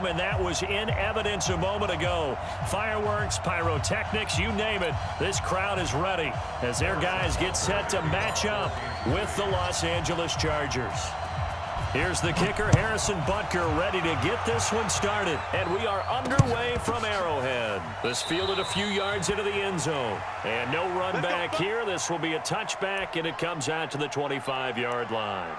game, and that was in evidence a moment ago. Fireworks, pyrotechnics, you name it. This crowd is ready as their guys get set to match up with the Los Angeles Chargers. Here's the kicker, Harrison Butker, ready to get this one started. And we are underway from Arrowhead. This fielded a few yards into the end zone. And no run back here. This will be a touchback, and it comes out to the 25-yard line.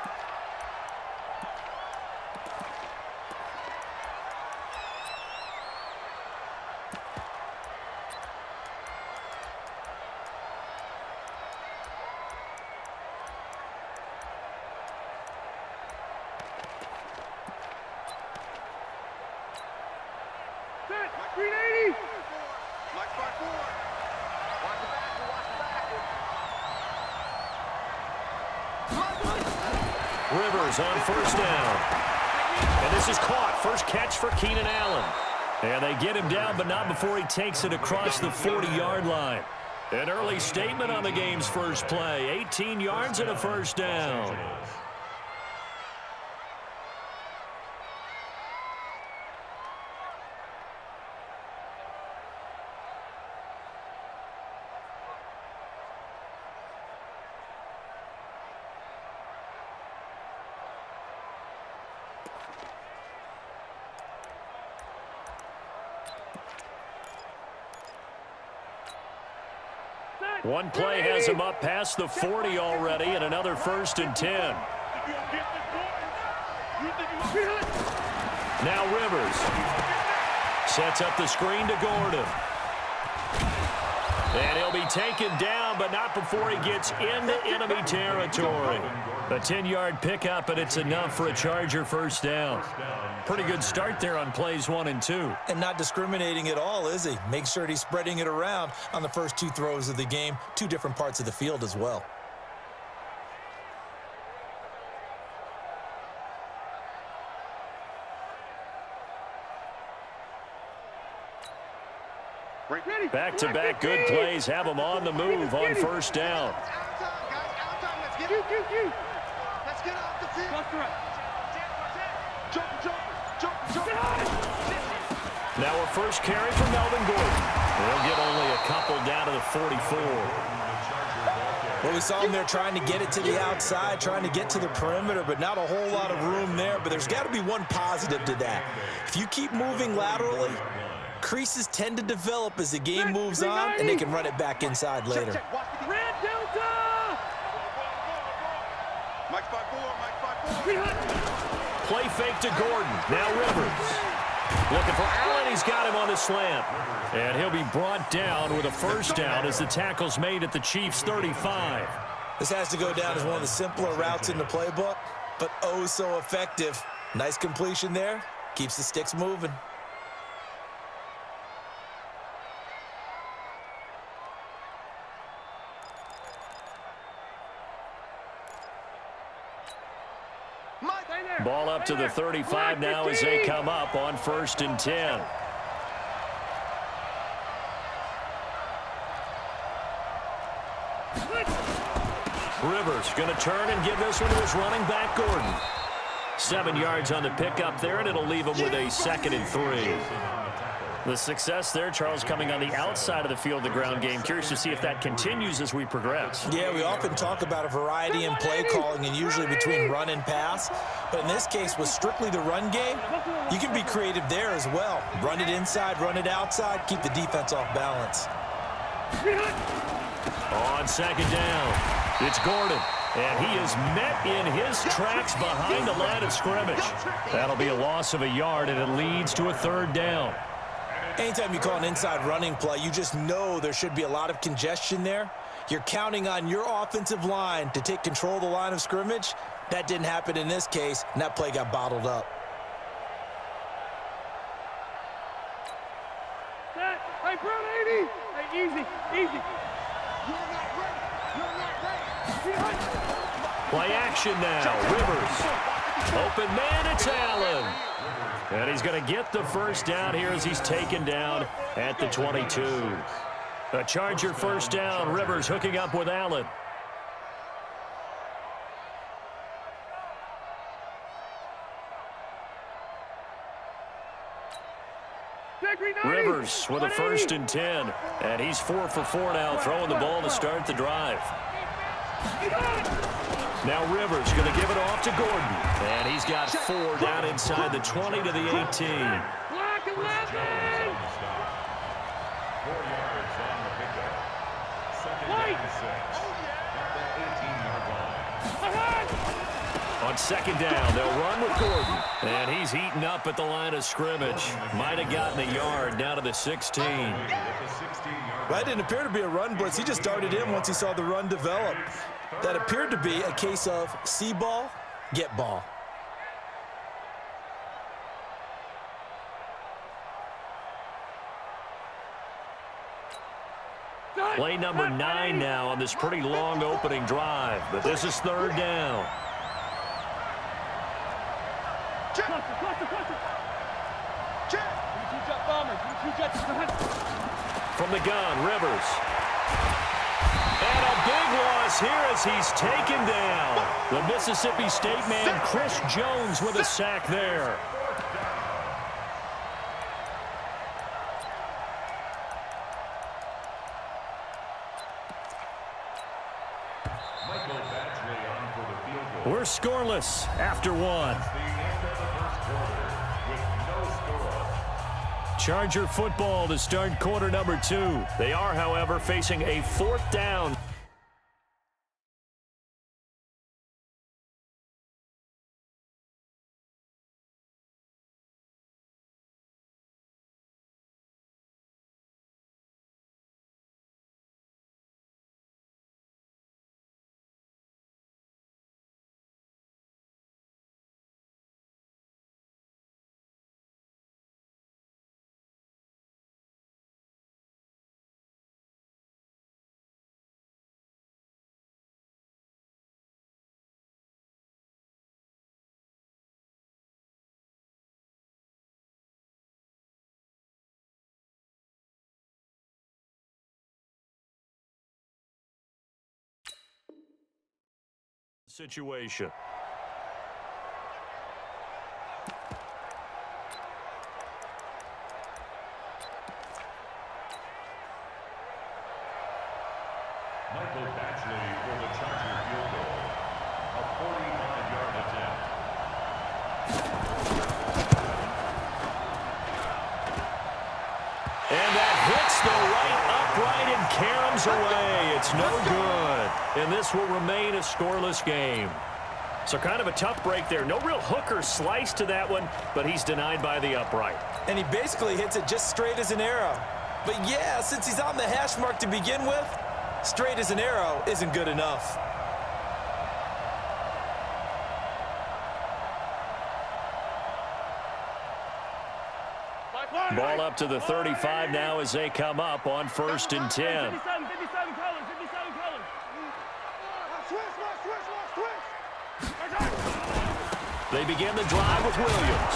Rivers on first down. And this is caught. First catch for Keenan Allen. And they get him down, but not before he takes it across the 40-yard line. An early statement on the game's first play. 18 yards and a first down. One play has him up past the 40 already, and another 1st and 10. Now Rivers sets up the screen to Gordon. And he'll be taken down, but not before he gets into enemy territory. A 10-yard pickup, and it's enough for a Charger first down. Pretty good start there on plays 1 and 2. And not discriminating at all, is he? Make sure he's spreading it around on the first 2 throws of the game. 2 different parts of the field as well. Back-to-back good plays have them on the move on first down. Let's get off the field. Now a first carry for Melvin Gordon. They'll get only a couple down to the 44. Well, we saw him there trying to get it to the outside, trying to get to the perimeter, but not a whole lot of room there. But there's got to be one positive to that. If you keep moving laterally, creases tend to develop as the game moves on, and they can run it back inside later. Red Delta! Mike 5-4. Play fake to Gordon. Now Rivers. Looking for Allen. He's got him on the slant. And he'll be brought down with a first down as the tackle's made at the Chiefs' 35. This has to go down as one of the simpler routes in the playbook, but oh so effective. Nice completion there. Keeps the sticks moving. Ball up to the 35 now as they come up on 1st and 10. Rivers going to turn and give this one to his running back, Gordon. 7 yards on the pickup there, and it'll leave him with a 2nd and 3. The success there, Charles, coming on the outside of the field, the ground game. Curious to see if that continues as we progress. Yeah, we often talk about a variety in play calling and usually between run and pass. But in this case, with strictly the run game, you can be creative there as well. Run it inside, run it outside, keep the defense off balance. On 2nd down, it's Gordon. And he is met in his tracks behind the line of scrimmage. That'll be a loss of a yard, and it leads to a 3rd down. Anytime you call an inside running play, you just know there should be a lot of congestion there. You're counting on your offensive line to take control of the line of scrimmage. That didn't happen in this case, and that play got bottled up. Hey, Brown 80. Hey, easy. You're not ready. Play action now. Rivers. Open man, it's Allen. And he's going to get the first down here as he's taken down at the 22. A Charger first down. Rivers hooking up with Allen. Rivers with a 1st and 10. And he's 4 for 4 now, throwing the ball to start the drive. Now Rivers going to give it off to Gordon. And he's got 4 down inside the 20 to the 18. Block 11! 4 yards on the pickup. Second and 6. At the 18-yard line. On 2nd down, they'll run with Gordon. And he's heating up at the line of scrimmage. Might have gotten a yard down to the 16. That didn't appear to be a run blitz. He just darted in once he saw the run develop. That appeared to be a case of see ball, get ball. Play number 9 now on this pretty long opening drive. But this is 3rd down. From the gun, Rivers. And a big loss here as he's taken down. The Mississippi State man, Chris Jones, with a sack there. We're scoreless after 1. Charger football to start quarter number 2. They are, however, facing a 4th down. Situation. Michael Batchley for the Charger field goal. A 45-yard attempt. And that hits the right upright and caroms away. It's no good. And this will remain a scoreless game. So kind of a tough break there. No real hook or slice to that one, but he's denied by the upright. And he basically hits it just straight as an arrow. But yeah, since he's on the hash mark to begin with, straight as an arrow isn't good enough. Ball up to the 35 now as they come up on 1st and 10. 57 colors, 57 colors. They begin the drive with Williams.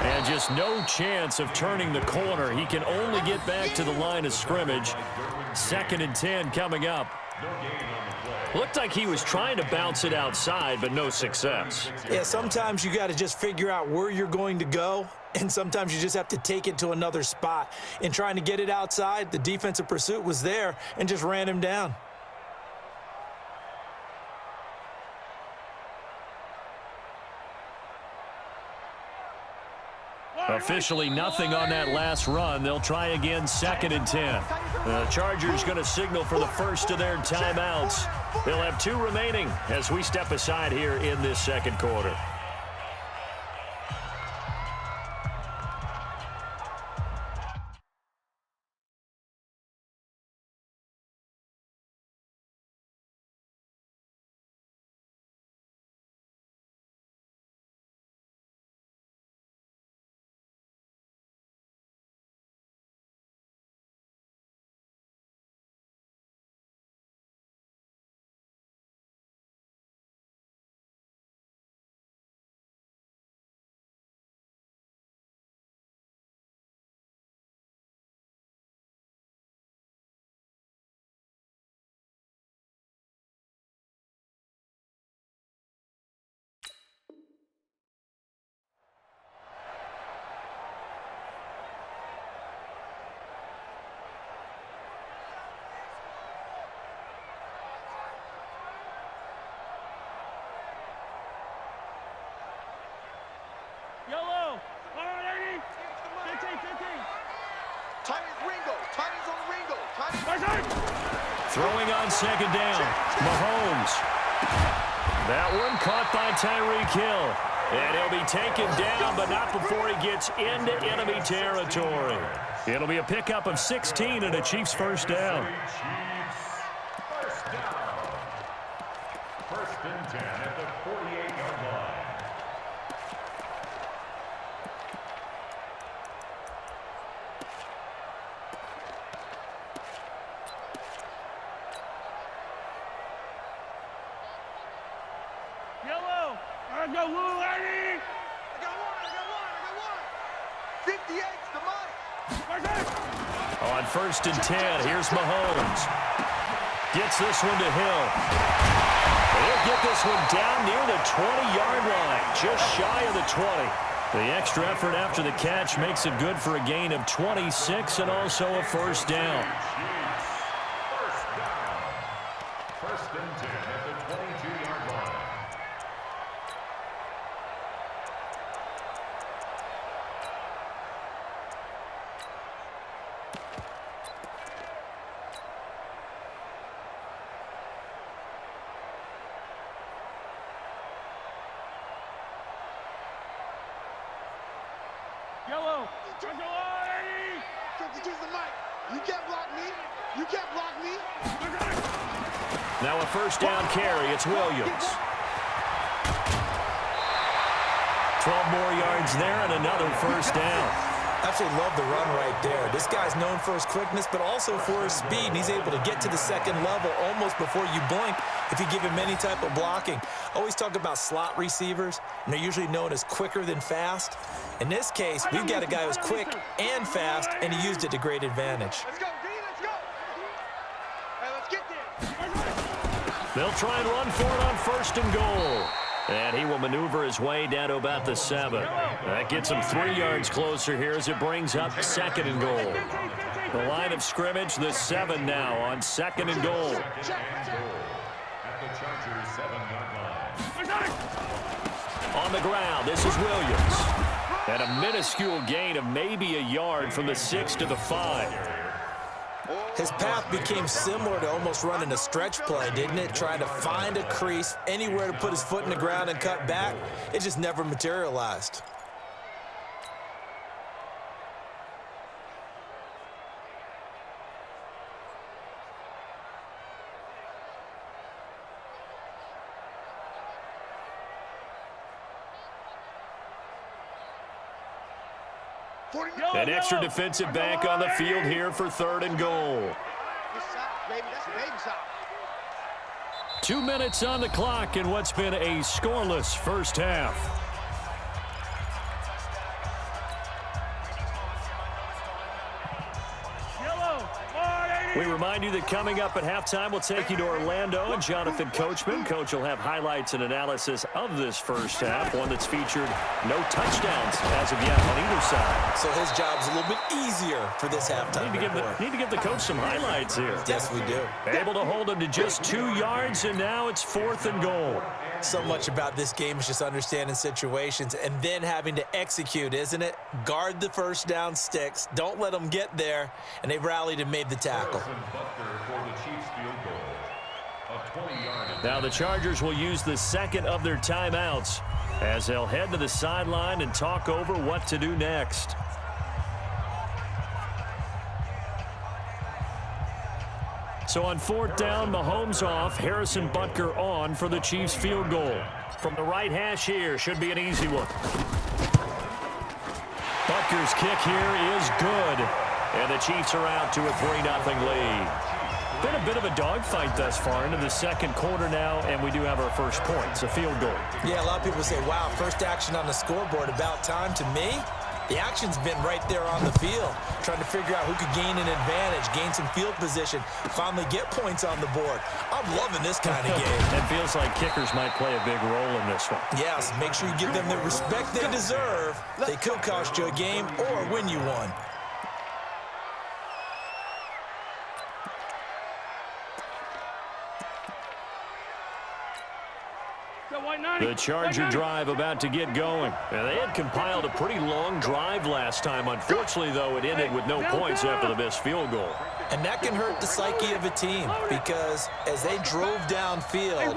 And just no chance of turning the corner. He can only get back to the line of scrimmage. 2nd and 10 coming up. Looked like he was trying to bounce it outside, but no success. Yeah, sometimes you got to just figure out where you're going to go, and sometimes you just have to take it to another spot. In trying to get it outside, the defensive pursuit was there and just ran him down. Officially nothing on that last run. They'll try again 2nd and 10. The Chargers going to signal for the first of their timeouts. They'll have 2 remaining as we step aside here in this 2nd quarter. Throwing on second down, Mahomes. That one caught by Tyreek Hill. And he'll be taken down, but not before he gets into enemy territory. It'll be a pickup of 16 and a Chiefs first down. First and 10 at the 48-yard line. Yellow. I got one, lady. I got one. 58's the money. On first and 10, here's Mahomes. Gets this one to Hill. He'll get this one down near the 20-yard line, just shy of the 20. The extra effort after the catch makes it good for a gain of 26 and also a first down. First and 10 at the 22-yard line. Yellow. You can't block me. You can't block me. Now a first down carry. It's Williams. 12 more yards there and another first down. Absolutely love the run right there. This guy's known for his quickness, but also for his speed. And he's able to get to the second level almost before you blink if you give him any type of blocking. Always talk about slot receivers, and they're usually known as quicker than fast. In this case, we've got a guy who's quick and fast, and he used it to great advantage. Let's go, D. Let's go. Hey, let's get there. They'll try and run for it on first and goal. And he will maneuver his way down to about the 7. That gets him 3 yards closer here as it brings up second and goal. The line of scrimmage, the 7 now on second and goal. At the Chargers 7-yard line. On the ground, this is Williams. And a minuscule gain of maybe a yard from the 6 to the 5. His path became similar to almost running a stretch play, didn't it? Trying to find a crease, anywhere to put his foot in the ground and cut back. It just never materialized. An extra defensive back on the field here for third and goal. 2 minutes on the clock in what's been a scoreless first half. We remind you that coming up at halftime, we'll take you to Orlando and Jonathan Coachman. Coach will have highlights and analysis of this first half, one that's featured no touchdowns as of yet on either side. So his job's a little bit easier for this halftime. Need to give the coach some highlights here. Yes, we do. Able to hold him to just 2 yards, and now it's fourth and goal. So much about this game is just understanding situations and then having to execute, isn't it? Guard the first down sticks. Don't let them get there. And they rallied and made the tackle. Now the Chargers will use the second of their timeouts as they'll head to the sideline and talk over what to do next. So on fourth down, Mahomes off, Harrison Butker on for the Chiefs field goal. From the right hash here, should be an easy one. Butker's kick here is good. And the Chiefs are out to a 3-0 lead. Been a bit of a dogfight thus far into the second quarter now, and we do have our first point. It's a field goal. Yeah, a lot of people say, wow, first action on the scoreboard, about time. To me, the action's been right there on the field, trying to figure out who could gain an advantage, gain some field position, finally get points on the board. I'm loving this kind of game. It feels like kickers might play a big role in this one. Yes, make sure you give them the respect they deserve. They could cost you a game or win you one. The Charger drive about to get going. And they had compiled a pretty long drive last time. Unfortunately, though, it ended with no points after the missed field goal. And that can hurt the psyche of a team because as they drove downfield,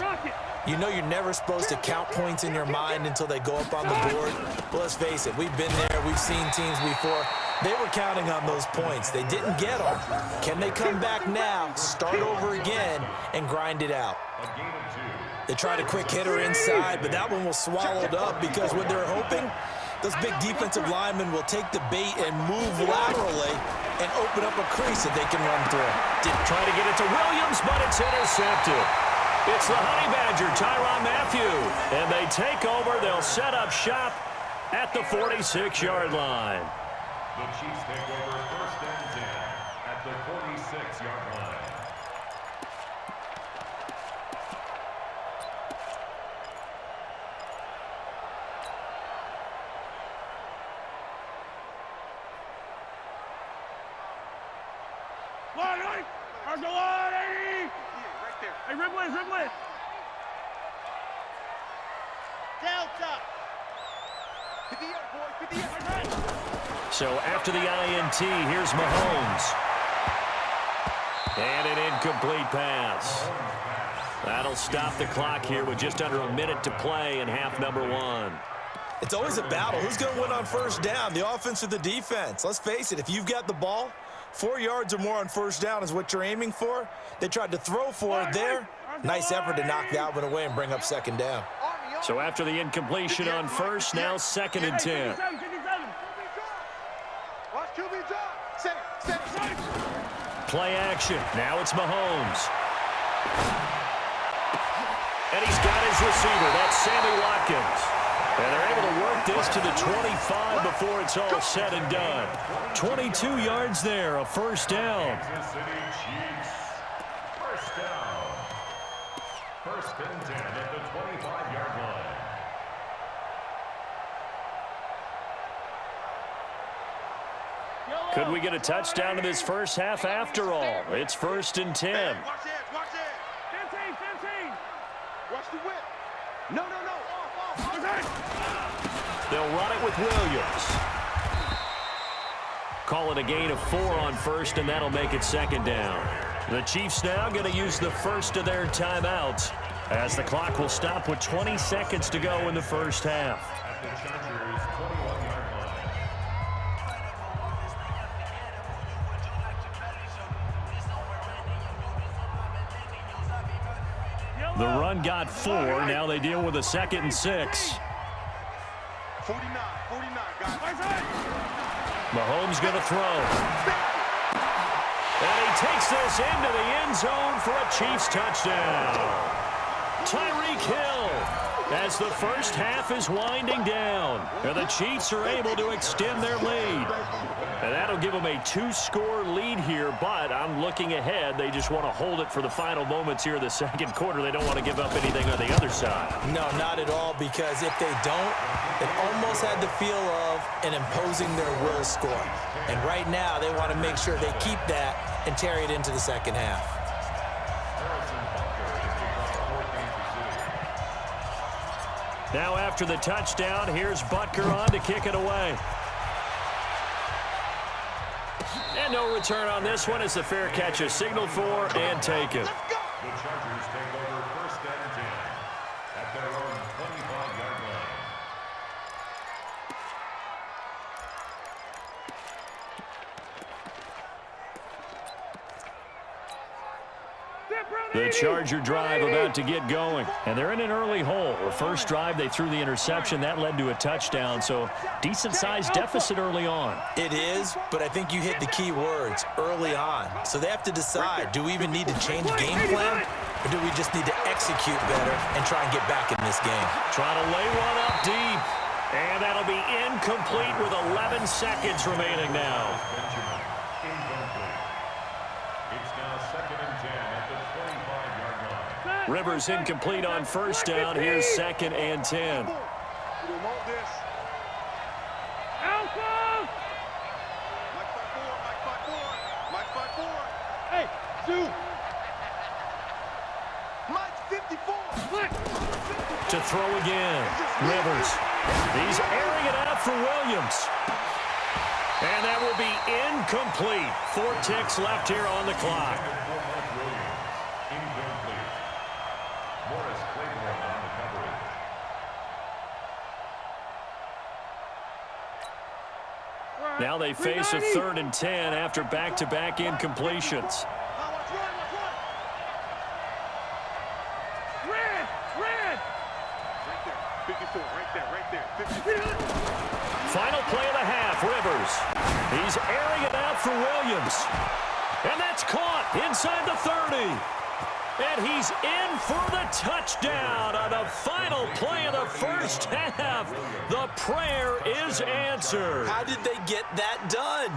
you know you're never supposed to count points in your mind until they go up on the board. But let's face it, we've been there. We've seen teams before. They were counting on those points. They didn't get them. Can they come back now, start over again, and grind it out? They tried a quick hitter inside, but that one was swallowed up because what they're hoping, those big defensive linemen will take the bait and move laterally and open up a crease that they can run through. Didn't try to get it to Williams, but it's intercepted. It's the Honey Badger, Tyrann Mathieu, and they take over. They'll set up shop at the 46-yard line. The Chiefs take over 1st and 10 at the 46-yard line. Line, how's the line, 80? Right there. Hey, Ribley. Delta. To the air, boys, to the air. So after the INT, here's Mahomes. And an incomplete pass. That'll stop the clock here with just under a minute to play in half number 1. It's always a battle. Who's going to win on 1st down, the offense or the defense? Let's face it, if you've got the ball, 4 yards or more on 1st down is what you're aiming for. They tried to throw for it there. Nice effort to knock that one away and bring up 2nd down. So after the incompletion on 1st, now 2nd and 10. Play action. Now it's Mahomes. And he's got his receiver. That's Sammy Watkins. And they're able to work this to the 25 before it's all said and done. 22 yards there, a 1st down. Kansas City Chiefs. 1st down. 1st and 10 at the 25-yard line. Could we get a touchdown in this first half after all? It's 1st and 10. Watch it. 15. Watch the whip. No. They'll run it with Williams. Call it a gain of 4 on 1st, and that'll make it 2nd down. The Chiefs now going to use the first of their timeouts as the clock will stop with 20 seconds to go in the first half. At the Chargers' 21-yard line. The run got 4. Now they deal with a 2nd and 6. 49, guys. Mahomes going to throw. And he takes this into the end zone for a Chiefs touchdown. Tyreek Hill as the first half is winding down. And the Chiefs are able to extend their lead. And that'll give them a 2-score lead here, but I'm looking ahead. They just want to hold it for the final moments here in the 2nd quarter. They don't want to give up anything on the other side. No, not at all, because if they don't, it almost had the feel of an imposing their will score. And right now, they want to make sure they keep that and carry it into the 2nd half. Now after the touchdown, here's Butker on to kick it away. And no return on this one as the fair catch is signaled for and taken. The Chargers take over 1st and 10 at their own 25-yard line. The Charger drive about to get going. And they're in an early hole. The first drive, they threw the interception. That led to a touchdown. So decent-sized deficit early on. It is, but I think you hit the key words, early on. So they have to decide, do we even need to change game plan? Or do we just need to execute better and try and get back in this game? Trying to lay one up deep. And that'll be incomplete with 11 seconds remaining now. It's now 2nd and 10 at the 25-yard line. Rivers incomplete on first down. Here's 2nd and 10. Alpha! Hey, Sue! Mike 54! To throw again. Rivers. He's airing it out for Williams. And that will be incomplete. 4 ticks left here on the clock. Now they face a 3rd and 10 after back-to-back incompletions. Final play of the half, Rivers. He's airing it out for Williams. And that's caught inside the 30. And he's in for the touchdown on the final play of the first half. The prayer is answered. How did they get that done?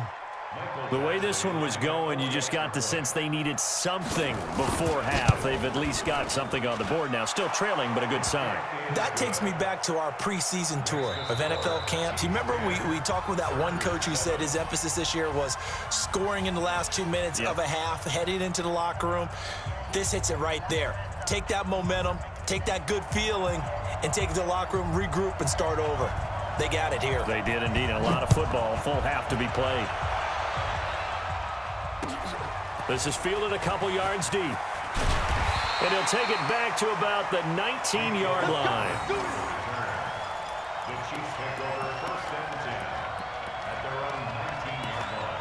The way this one was going, you just got the sense they needed something before half. They've at least got something on the board now. Still trailing, but a good sign. That takes me back to our preseason tour of NFL camps. You remember we talked with that one coach who said his emphasis this year was scoring in the last 2 minutes of a half, heading into the locker room. This hits it right there. Take that momentum, take that good feeling, and take it to the locker room, regroup, and start over. They got it here. They did indeed. A lot of football, full half to be played. This is fielded a couple yards deep. And he'll take it back to about the 19-yard line. The Chiefs take over 1st and 10 at their own 19-yard line.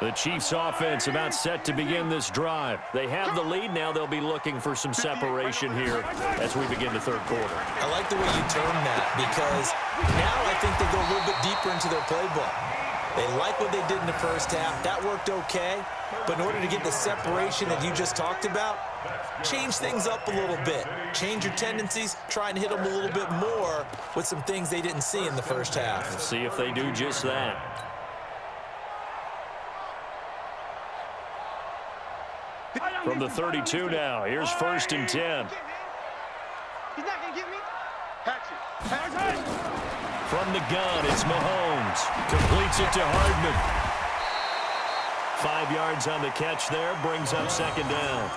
The Chiefs offense about set to begin this drive. They have the lead. Now they'll be looking for some separation here as we begin the 3rd quarter. I like the way you term that because now I think they go a little bit deeper into their playbook. They like what they did in the first half. That worked okay. But in order to get the separation that you just talked about, change things up a little bit. Change your tendencies. Try and hit them a little bit more with some things they didn't see in the first half. We'll see if they do just that. From the 32 now, here's 1st and 10. He's not going to get me. From the gun, it's Mahomes. Completes it to Hardman. 5 yards on the catch there, brings up 2nd down.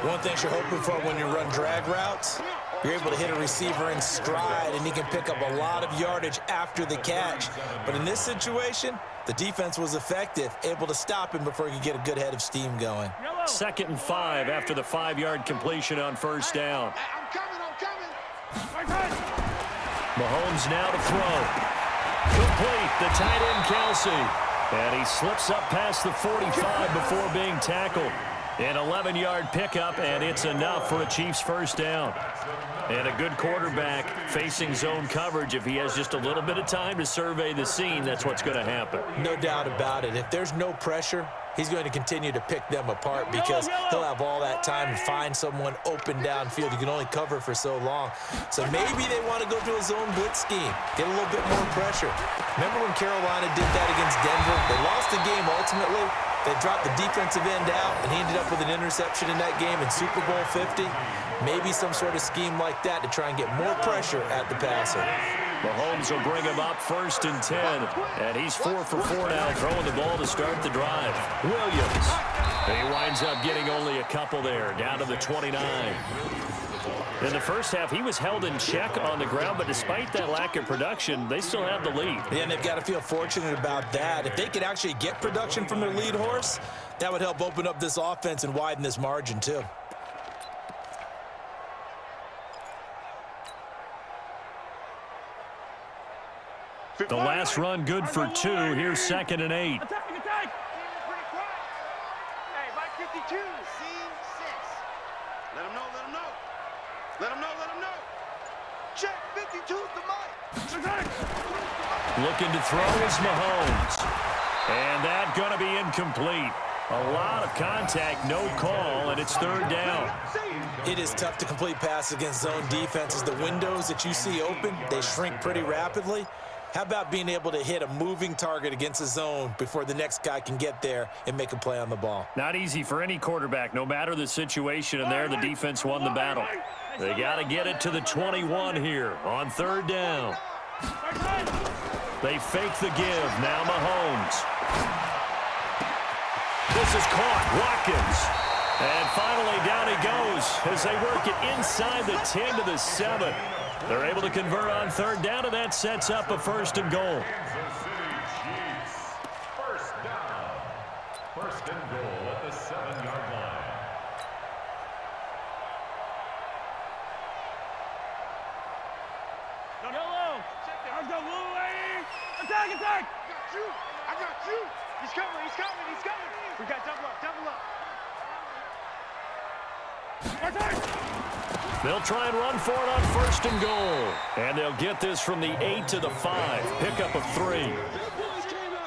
One thing you're hoping for when you run drag routes, you're able to hit a receiver in stride, and he can pick up a lot of yardage after the catch. But in this situation, the defense was effective, able to stop him before he could get a good head of steam going. 2nd and 5 after the 5-yard completion on 1st down. I'm coming. Mahomes now to throw. Complete, the tight end Kelsey. And he slips up past the 45 before being tackled. An 11-yard pickup, and it's enough for a Chiefs 1st down. And a good quarterback facing zone coverage. If he has just a little bit of time to survey the scene, that's what's going to happen. No doubt about it. If there's no pressure, he's going to continue to pick them apart because he'll have all that time to find someone open downfield. You can only cover for so long. So maybe they want to go to a zone blitz scheme, get a little bit more pressure. Remember when Carolina did that against Denver? They lost the game ultimately. They dropped the defensive end out, and he ended up with an interception in that game in Super Bowl 50. Maybe some sort of scheme like that to try and get more pressure at the passer. Mahomes will bring him up 1st and 10. And he's 4 for 4 now, throwing the ball to start the drive. Williams. And he winds up getting only a couple there, down to the 29. In the first half, he was held in check on the ground, but despite that lack of production, they still have the lead. Yeah, and they've got to feel fortunate about that. If they could actually get production from their lead horse, that would help open up this offense and widen this margin too. The last run good for 2. Here's 2nd and 8. Attack. Hey, by 52. Scene 6. Let him know. Check 52's the mic. Looking to throw is Mahomes. And that going to be incomplete. A lot of contact, no call, and it's 3rd down. It is tough to complete passes against zone defenses. The windows that you see open, they shrink pretty rapidly. How about being able to hit a moving target against a zone before the next guy can get there and make a play on the ball? Not easy for any quarterback, no matter the situation, and there the defense won the battle. They got to get it to the 21 here on 3rd down. They fake the give. Now Mahomes. This is caught. Watkins. And finally, down he goes as they work it inside the 10 to the 7. They're able to convert on third down, and that sets up a 1st and goal. First down. 1st and goal at the 7-yard line. Hello. Let's go, Lou. Attack, attack. I got you. He's coming. We got double up. They'll try and run for it on 1st and goal. And they'll get this from the 8 to the 5. Pickup of 3.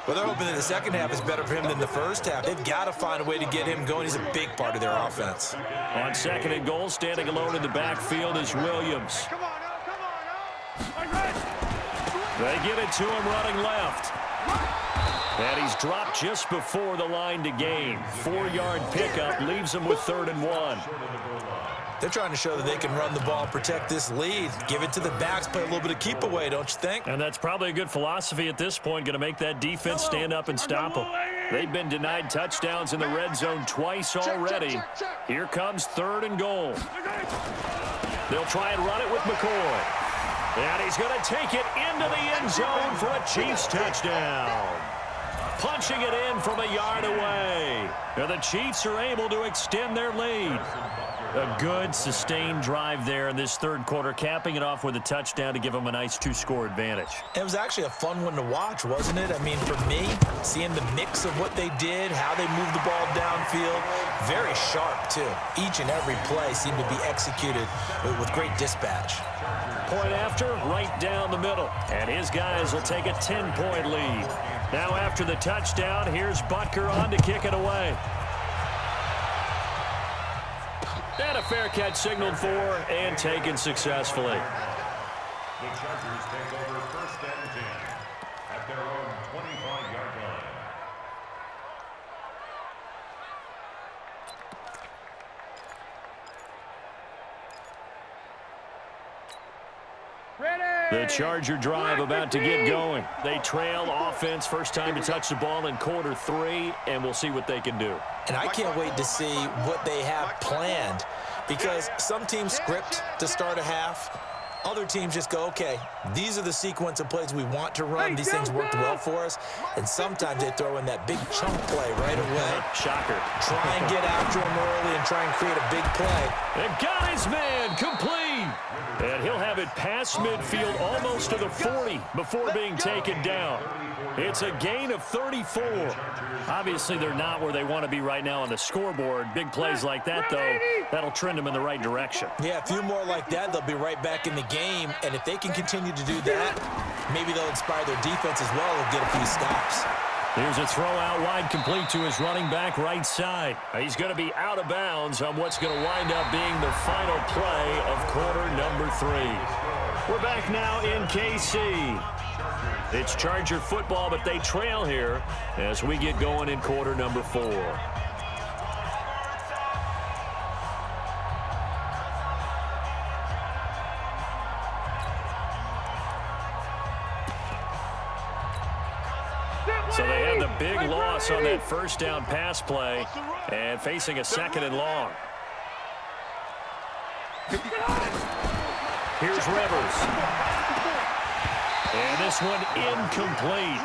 Well, they're hoping that the second half is better for him than the first half. They've got to find a way to get him going. He's a big part of their offense. On 2nd and goal, standing alone in the backfield is Williams. Come on, They get it to him running left. And he's dropped just before the line to gain. 4-yard pickup leaves him with 3rd and 1. They're trying to show that they can run the ball, protect this lead, give it to the backs, play a little bit of keep away, don't you think? And that's probably a good philosophy at this point, going to make that defense stand up and stop them. They've been denied touchdowns in the red zone twice already. Here comes 3rd and goal. They'll try and run it with McCoy. And he's going to take it into the end zone for a Chiefs touchdown. Punching it in from a yard away. And the Chiefs are able to extend their lead. A good, sustained drive there in this 3rd quarter, capping it off with a touchdown to give them a nice 2-score advantage. It was actually a fun one to watch, wasn't it? I mean, for me, seeing the mix of what they did, how they moved the ball downfield, very sharp, too. Each and every play seemed to be executed with great dispatch. Point after, right down the middle. And his guys will take a 10-point lead. Now after the touchdown, here's Butker on to kick it away. And a fair catch signaled for and taken successfully. The Chargers take over 1st and 10 at their own 25-yard line. Ready. The Charger drive about to get going. They trail offense, first time to touch the ball in quarter 3, and we'll see what they can do. And I can't wait to see what they have planned, because some teams script to start a half. Other teams just go, okay, these are the sequence of plays we want to run. These things worked well for us. And sometimes they throw in that big chunk play right away. Shocker. Try and get after him early and try and create a big play. They've got his man complete. And he'll have it past midfield almost to the 40 before being taken down. It's a gain of 34. Obviously, they're not where they want to be right now on the scoreboard. Big plays like that, though, that'll trend them in the right direction. Yeah, a few more like that, they'll be right back in the game. And if they can continue to do that, maybe they'll inspire their defense as well and get a few stops. Here's a throw out wide, complete to his running back right side. He's going to be out of bounds on what's going to wind up being the final play of quarter number 3. We're back now in KC. It's Charger football, but they trail here as we get going in quarter number 4. So they had the big loss on that first down pass play and facing a 2nd and long. Here's Rivers. And this one incomplete.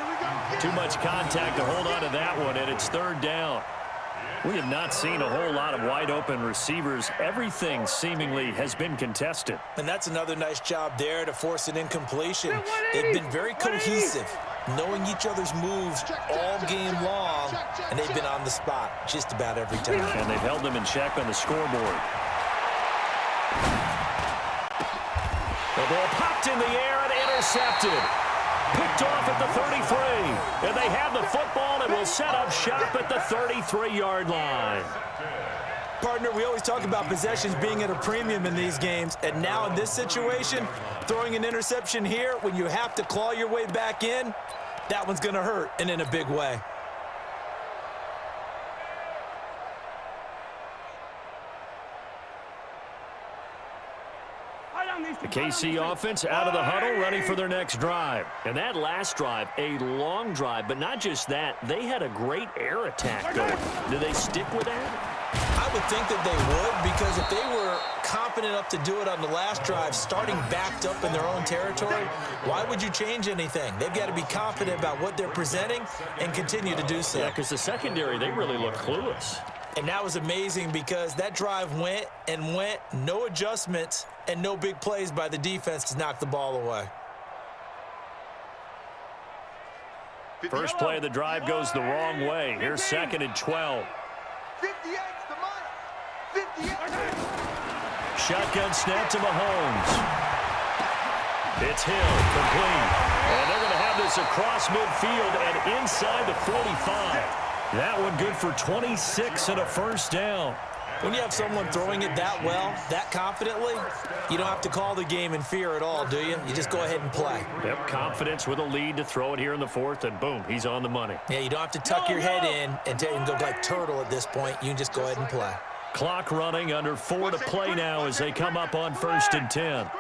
Too much contact to hold on to that one, and it's 3rd down. We have not seen a whole lot of wide-open receivers. Everything seemingly has been contested. And that's another nice job there to force an incompletion. They've been very cohesive, knowing each other's moves all game long, and they've been on the spot just about every time. And they've held them in check on the scoreboard. The ball popped in the air and intercepted. Picked off at the 33. And they have the football and will set up shop at the 33-yard line. Partner, we always talk about possessions being at a premium in these games, and now in this situation, throwing an interception here when you have to claw your way back in, that one's going to hurt, and in a big way. The KC offense out of the huddle, ready for their next drive. And that last drive, a long drive, but not just that, they had a great air attack going. Do they stick with that? I would think that they would, because if they were confident enough to do it on the last drive, starting backed up in their own territory, why would you change anything? They've got to be confident about what they're presenting and continue to do so. Yeah, because the secondary, they really look clueless. And that was amazing because that drive went and went, no adjustments, and no big plays by the defense to knock the ball away. First play of the drive goes the wrong way. Here's 2nd and 12. 58's the money. 58. Shotgun snap to Mahomes. It's Hill, complete. And they're going to have this across midfield and inside the 45. That one good for 26 and a first down. When you have someone throwing it that well, that confidently, you don't have to call the game in fear at all, do you? You just go ahead and play. Yep, confidence with a lead to throw it here in the 4th, and boom, he's on the money. Yeah, you don't have to tuck your head in and go like turtle at this point. You can just go ahead and play. Clock running, under 4 to play now as they come up on 1st and 10.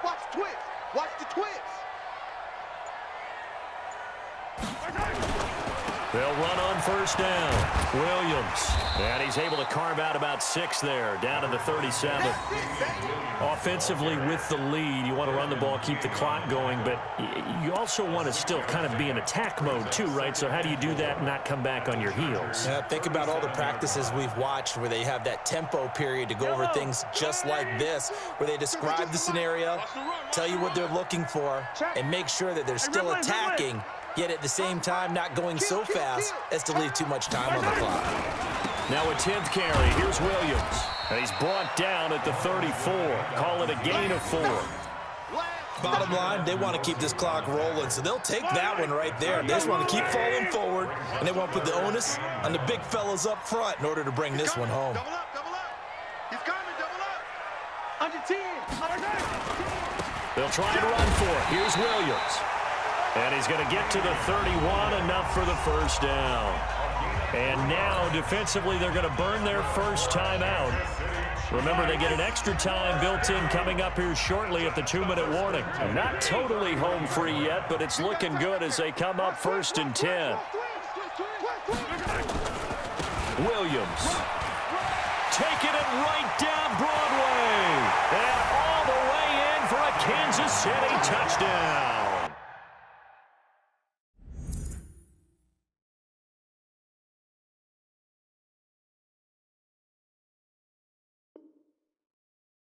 Watch the twist. Watch the twist. They'll run on 1st down. Williams. And he's able to carve out about 6 there, down to the 37. Offensively with the lead, you want to run the ball, keep the clock going, but you also want to still kind of be in attack mode too, right? So how do you do that and not come back on your heels? Yeah, think about all the practices we've watched where they have that tempo period to go over things just like this, where they describe the scenario, tell you what they're looking for, and make sure that they're still attacking, yet at the same time not going so fast as to leave too much time on the clock. Now a 10th carry. Here's Williams. And he's brought down at the 34. Call it a gain of 4. Bottom line, they want to keep this clock rolling, so they'll take that one right there. They just want to keep falling forward, and they want to put the onus on the big fellas up front in order to bring this one home. Double up, double up. He's coming, double up. Under 10. They'll try to run for it. Here's Williams. And he's going to get to the 31, enough for the first down. And now, defensively, they're going to burn their first timeout. Remember, they get an extra time built in coming up here shortly at the 2-minute warning. Not totally home free yet, but it's looking good as they come up 1st and 10. Williams. Taking it right down Broadway. And all the way in for a Kansas City touchdown.